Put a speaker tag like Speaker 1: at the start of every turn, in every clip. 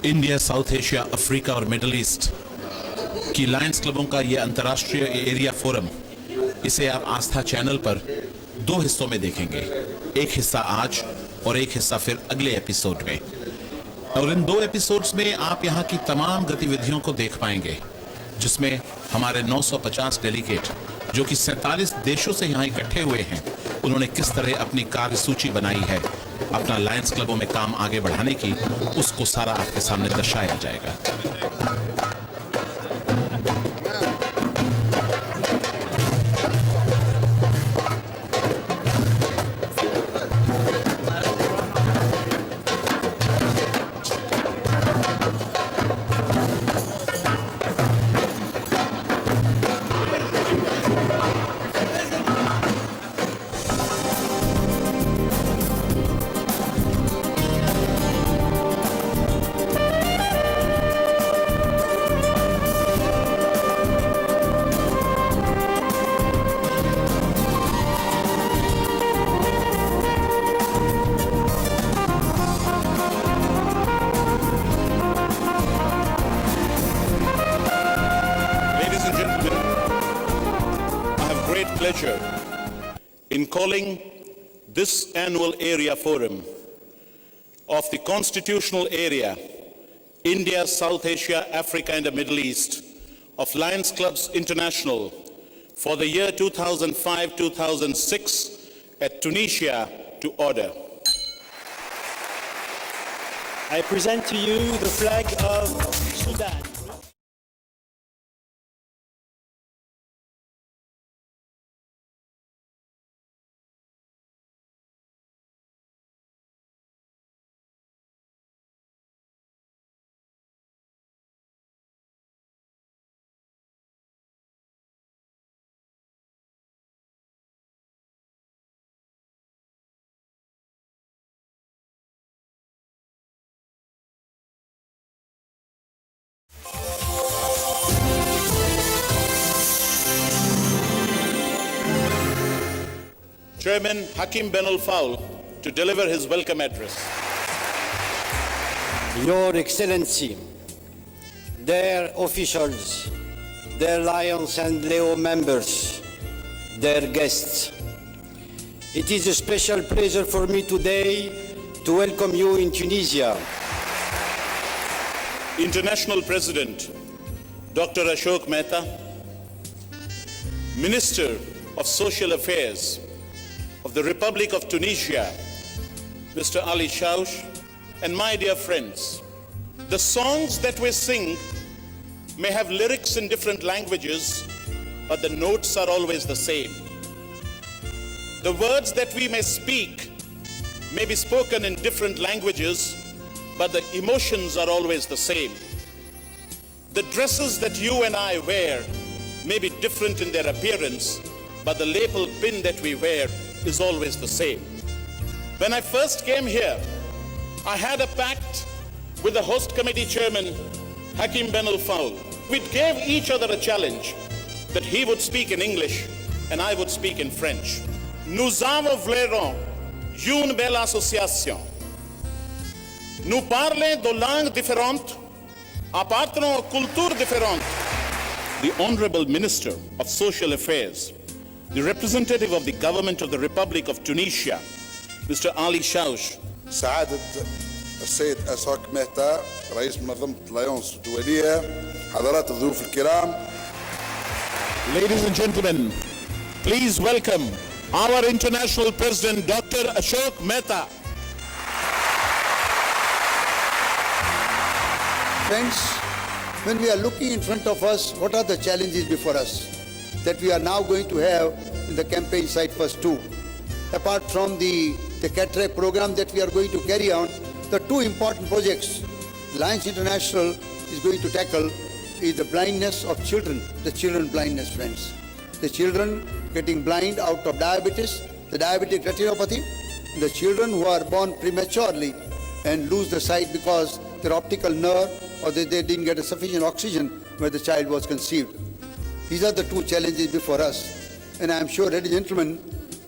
Speaker 1: India, south Asia, Africa और middle east की Lions क्लबों का यह अंतर्राष्ट्रीय एरिया फोरम, इसे आप आस्था चैनल पर 2 हिस्सों में देखेंगे। एक हिस्सा आज और एक हिस्सा फिर अगले एपिसोड में। और इन 2 एपिसोड्स में आप यहाँ की तमाम गतिविधियों को देख पाएंगे, जिसमें हमारे 950 डेलीगेट जो कि 47 देशों से यहाँ इकट्ठे हुए हैं, उन्होंने किस तरह अपनी कार्य सूची बनाई है अपना लायंस क्लबों में काम आगे बढ़ाने की, उसको सारा आपके सामने दर्शाया जाएगा। Pleasure in calling this annual area forum of the constitutional area, India, South Asia, Africa and the Middle East of Lions Clubs International for the year 2005-2006 at Tunisia to order.
Speaker 2: I present to you the flag of Sudan.
Speaker 3: Chairman Hakim Ben Al-Faul to deliver his welcome address.
Speaker 4: Your Excellency, dear officials, dear Lions and Leo members, dear guests, it is a special pleasure for me today to welcome you in Tunisia.
Speaker 3: International President Dr. Ashok Mehta, Minister of Social Affairs of the Republic of Tunisia, Mr. Ali Shaush, and my dear friends, the songs that we sing may have lyrics in different languages, but the notes are always the same. The words that we may speak may be spoken in different languages, but the emotions are always the same. The dresses that you and I wear may be different in their appearance, but the lapel pin that we wear is always the same. When I first came here, I had a pact with the host committee chairman, Hakim Ben Al-Faul. We gave each other a challenge that he would speak in English and I would speak in French. Nous avons une belle association. Nous parlons de langues différentes, appartenons à cultures différentes. The Honorable Minister of Social Affairs, the representative of the government of the Republic of Tunisia, Mr. Ali Shaush.
Speaker 5: سعادة السيد أشوك مهتا رئيس منظمة لايونس الدولية، حضرات الضيوف الكرام.
Speaker 3: Ladies and gentlemen, please welcome our International President Dr. Ashok Mehta.
Speaker 6: Friends, when we are looking in front of us, what are the challenges before us that we are now going to have in the campaign site first 2? Apart from the cataract program that we are going to carry on, the 2 important projects Lions International is going to tackle is the blindness of children, the children blindness, friends. The children getting blind out of diabetes, the diabetic retinopathy, the children who are born prematurely and lose the sight because their optical nerve or they didn't get a sufficient oxygen where the child was conceived. These are the 2 challenges before us. And I am sure, ladies and gentlemen,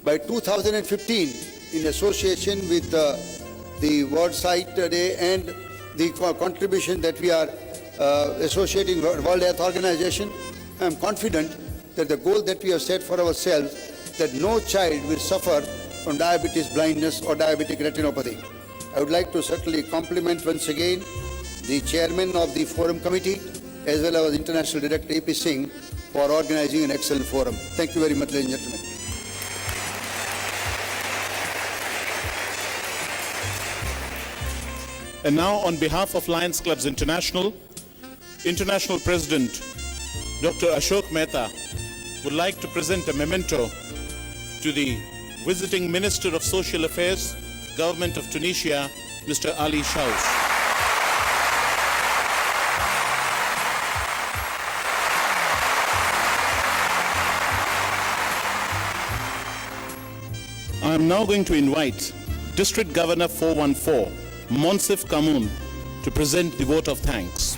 Speaker 6: by 2015, in association with the World Sight Day and the contribution that we are associating with World Health Organization. I am confident that the goal that we have set for ourselves, that no child will suffer from diabetes, blindness or diabetic retinopathy. I would like to certainly compliment once again the chairman of the forum committee as well as International Director A.P. Singh for organizing an excellent forum. Thank you very much, ladies and gentlemen.
Speaker 3: And now, on behalf of Lions Clubs International, International President Dr. Ashok Mehta would like to present a memento to the Visiting Minister of Social Affairs, Government of Tunisia, Mr. Ali Shaush. I am now going to invite District Governor 414, Monsif Kamoun, to present the vote of thanks.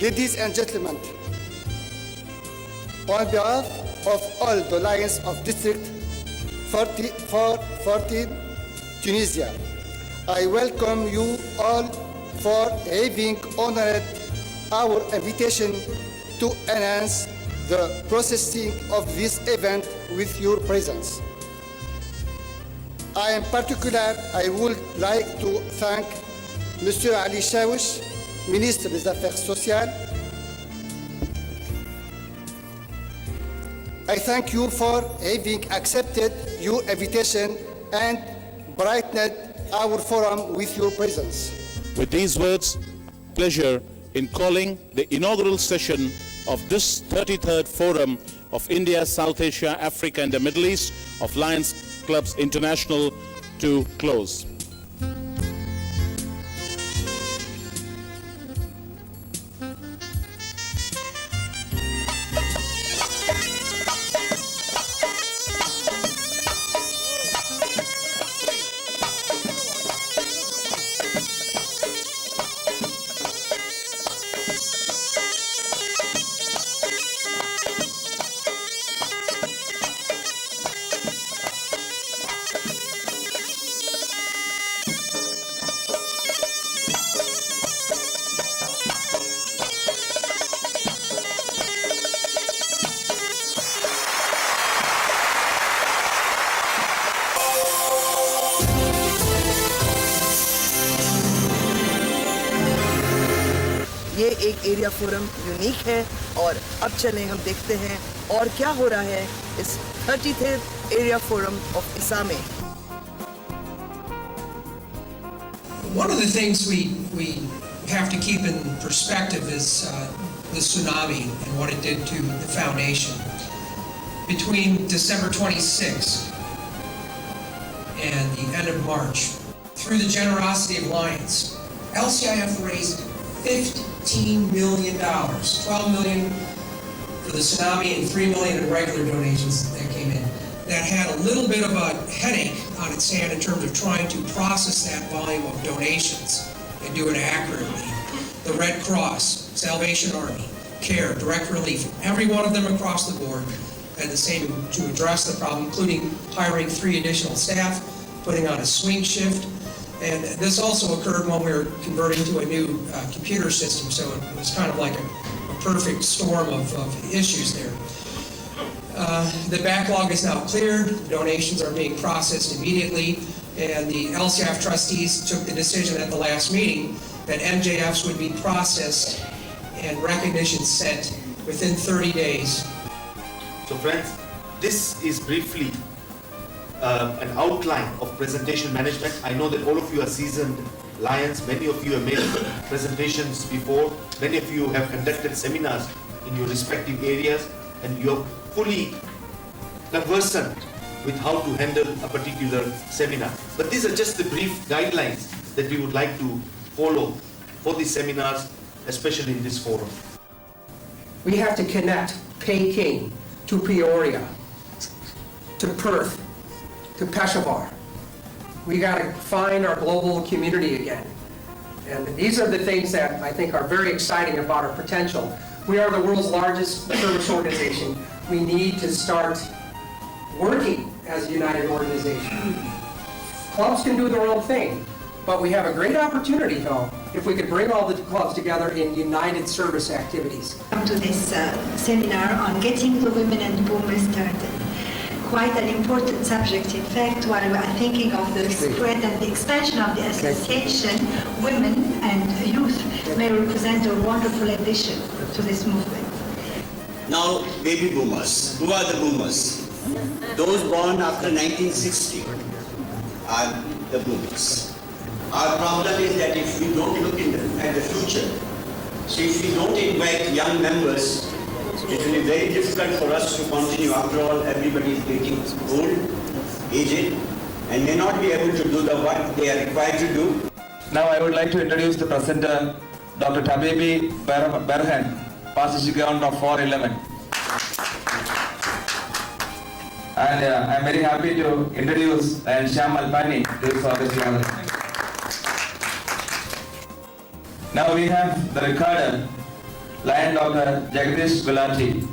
Speaker 7: Ladies and gentlemen, on behalf of all the Lions of District 14, Tunisia, I welcome you all for having honored our invitation to enhance the processing of this event with your presence. I would like to thank Mr. Ali Shaush, Ministre des Affaires Sociales. I thank you for having accepted your invitation and brightened our forum with your presence.
Speaker 3: With these words, pleasure in calling the inaugural session of this 33rd Forum of India, South Asia, Africa and the Middle East of Lions Clubs International to close.
Speaker 8: ये एक area forum unique है और अब चलें हम देखते हैं और क्या हो रहा है इस 33rd area forum of ISA में.
Speaker 9: One of the things we have to keep in perspective is the tsunami and what it did to the foundation. Between December 26th and the end of March, through the generosity of Lions, LCIF raised $15 million, $12 million for the tsunami and $3 million in regular donations that came in. That had a little bit of a headache on its hand in terms of trying to process that volume of donations and do it accurately. The Red Cross, Salvation Army, CARE, Direct Relief, every one of them across the board had the same to address the problem, including hiring 3 additional staff, putting on a swing shift. And this also occurred when we were converting to a new computer system, so it was kind of like a perfect storm of issues there. The backlog is now cleared, donations are being processed immediately, and the LCIF trustees took the decision at the last meeting that MJFs would be processed and recognition sent within 30 days.
Speaker 10: So friends, this is briefly an outline of presentation management. I know that all of you are seasoned Lions, many of you have made presentations before, many of you have conducted seminars in your respective areas, and you are fully conversant with how to handle a particular seminar. But these are just the brief guidelines that we would like to follow for these seminars, especially in this forum.
Speaker 9: We have to connect Peking to Peoria, to Perth, to Peshawar. We got to find our global community again. And these are the things that I think are very exciting about our potential. We are the world's largest service organization. We need to start working as a united organization. Clubs can do their own thing,
Speaker 11: But we have a great opportunity, though, if we could bring all the clubs together in united service activities.
Speaker 12: Come to this seminar on getting the women and boomers started. Quite an important subject, in fact, while we are thinking of the spread and the expansion of the association, women and youth may represent a wonderful addition to this movement.
Speaker 13: Now, baby boomers. Who are the boomers? Those born after 1960 are the boomers. Our problem is that if we don't look at the future, so if we don't invite young members, it will be very difficult for us to continue. After all, everybody is getting old, aged, and may not be able to do the work they are required to do.
Speaker 14: Now I would like to introduce the presenter, Dr. Tabibi Berhan, past district governor of 411. And I'm very happy to introduce Sham Alpani to this august gathering. Now we have the recorder, Lion Dr. Jagdish Gulati.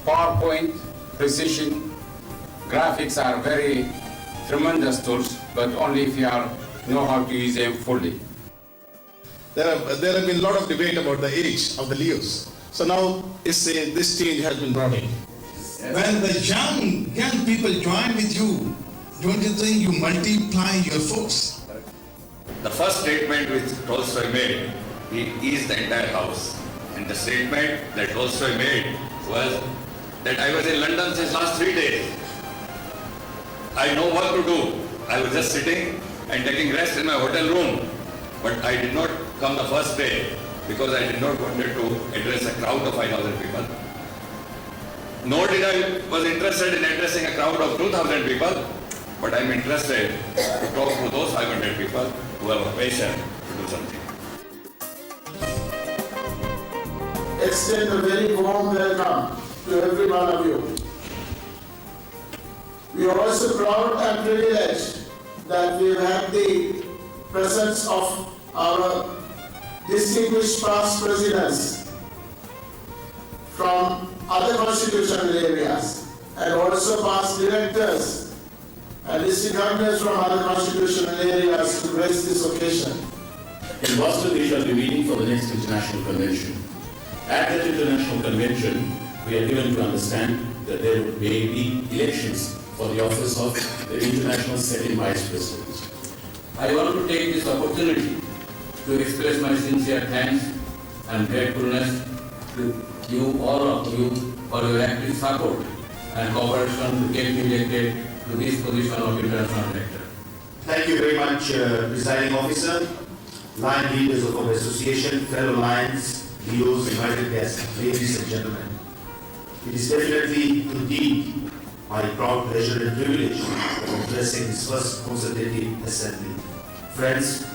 Speaker 15: PowerPoint, precision, graphics are very tremendous tools, but only if you know how to use them fully.
Speaker 16: There have been a lot of debate about the age of the Leos. So now this change has been brought in.
Speaker 17: When the young people join with you, don't you think you multiply your force?
Speaker 18: The first statement which Tolstoy made, he eased the entire house. And the statement that Tolstoy made was that I was in London since last 3 days. I know what to do. I was just sitting and taking rest in my hotel room. But I did not come the first day because I did not wanted to address a crowd of 5,000 people. Nor did I was interested in addressing a crowd of 2,000 people. But I'm interested to talk to those 500 people who have a passion to do something.
Speaker 19: Extend a very warm welcome to every one of you. We are also proud and privileged that we have had the presence of our distinguished past presidents from other constitutional areas and also past directors and district governors from other constitutional areas to grace this occasion.
Speaker 20: In Boston, we shall be meeting for the next international convention. At that international convention, we are given to understand that there may be elections for the office of the International Second Vice President. I want to take this opportunity to express my sincere thanks and gratefulness to you, all of you, for your active support and cooperation to get me elected to this position of International Director.
Speaker 10: Thank you very much, Presiding Officer, Lion leaders of our association, fellow Lions, Leos, invited guests, ladies and gentlemen. It is definitely indeed my proud pleasure and privilege of addressing this first consultative assembly. Friends,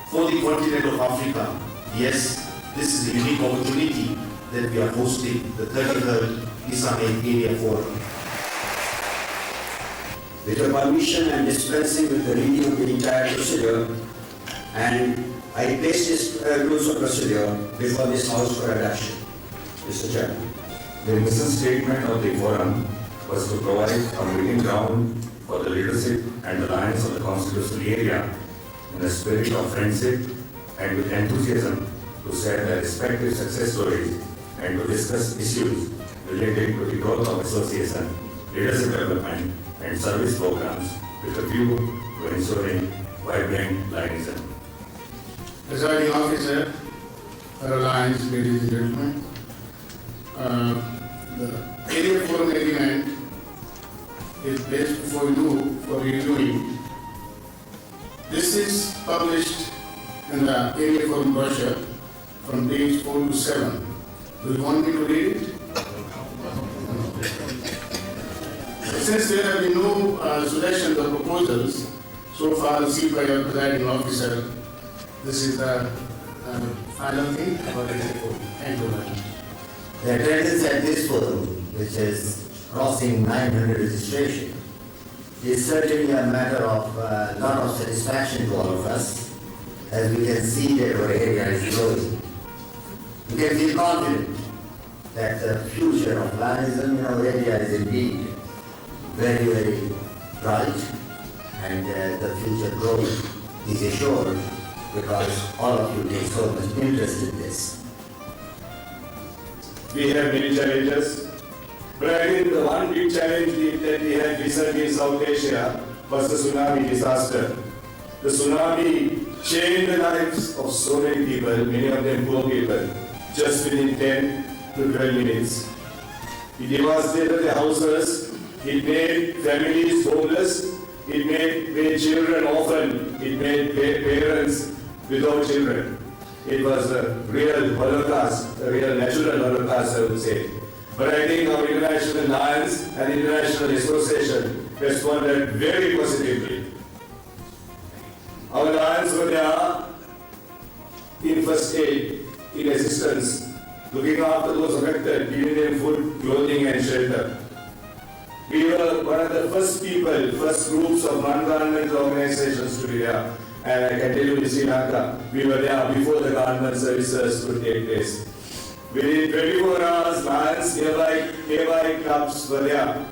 Speaker 10: for the continent of Africa, yes, this is a unique opportunity that we are hosting the 33rd Islamic Area Forum.
Speaker 13: With your permission, I am dispensing with the reading of the entire procedure, and I place this rules of procedure before this House for adoption. Mr. Chairman.
Speaker 21: The mission statement of the forum was to provide a meeting ground for the leadership and the Lions of the constitutional area in a spirit of friendship and with enthusiasm to share their respective success stories and to discuss issues related to the growth of association, leadership development, and service programs with a view to ensuring vibrant Lionism.
Speaker 19: Presiding Officer, fellow Lions, ladies and gentlemen, the Area Forum Agreement is placed before you for reviewing. This is published in the Area Forum brochure from page 4 to 7. Do you want me to read it? Since there have been no suggestions or proposals so far received by your presiding officer, this is the final thing for the forum. Thank you very much.
Speaker 13: The attendance at this forum, which is crossing 900 registration, is certainly a matter of lot of satisfaction to all of us, as we can see that our area is growing. We can feel confident that the future of Lionism in our area is indeed very, very bright,
Speaker 1: and the future growth is assured because all of you take so much interest in this.
Speaker 21: We have many challenges, but I think the one big challenge that we had recently in South Asia was the tsunami disaster. The tsunami changed the lives of so many people, many of them poor people, just within 10 to 12 minutes. It devastated the houses, it made families homeless, it made children orphan, it made parents without children. It was a real holocaust, a real natural holocaust, I would say. But I think our International Lions and International Association responded very positively. Our Lions were there in first aid, in assistance, looking after those affected, giving them food, clothing and shelter. We were one of the first people, first groups of non-governmental organizations to be there. And I can tell you in Sri Lanka, we were there before the government services could take place. Within 24 hours, Lions, nearby clubs were there.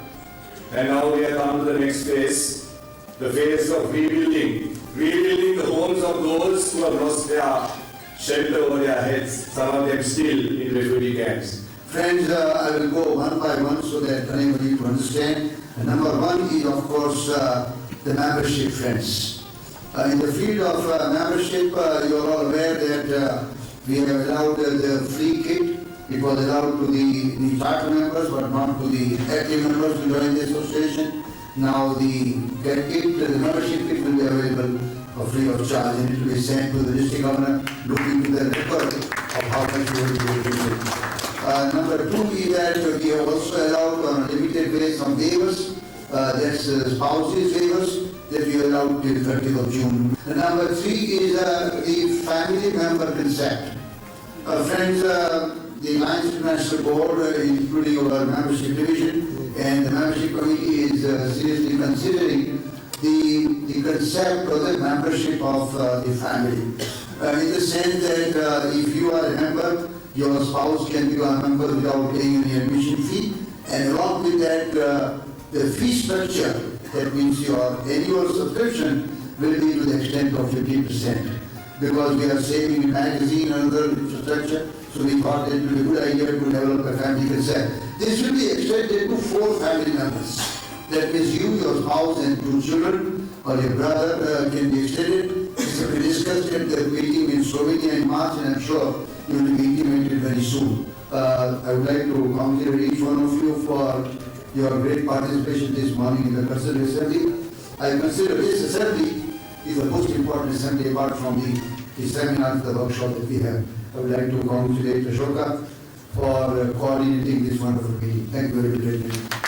Speaker 21: And now we have come to the next phase, the phase of rebuilding the homes of those who have lost their shelter over their heads, some of them still in refugee camps.
Speaker 6: Friends, I will go one by one so that everybody to understand. Number one is, of course, the membership, friends. In the field of membership, you are all aware that we have allowed the free kit. It was allowed to the charter members, but not to the active members to join the association. Now the membership kit will be available free of charge, and it will be sent to the district governor, looking to the record of how much you will be using. Number two is that we have also allowed on a limited basis some waivers, that's spouses waivers, that we allowed till 30th of June. Number three is the family member consent. Friends, the Lions International Board, including our membership division and the membership committee, is seriously considering the concept of the membership of the family. In the sense that if you are a member, your spouse can become a member without paying any admission fee, and along with that, the fee structure, that means your annual subscription, will be to the extent of 50%. Because we are saving in magazine and other infrastructure, so we thought it would be a good idea to develop a family consent. This will be extended to 4 family members. That means you, your spouse and 2 children, or your brother can be extended. This will be discussed at the meeting in Slovenia in March, and I'm sure it will be implemented very soon. I would like to congratulate each one of you for your great participation this morning in the Constituent Assembly. I consider this assembly is the most important assembly apart from the seminars, the workshop that we have. I would like to congratulate Ashoka for coordinating this wonderful meeting. Thank you very much.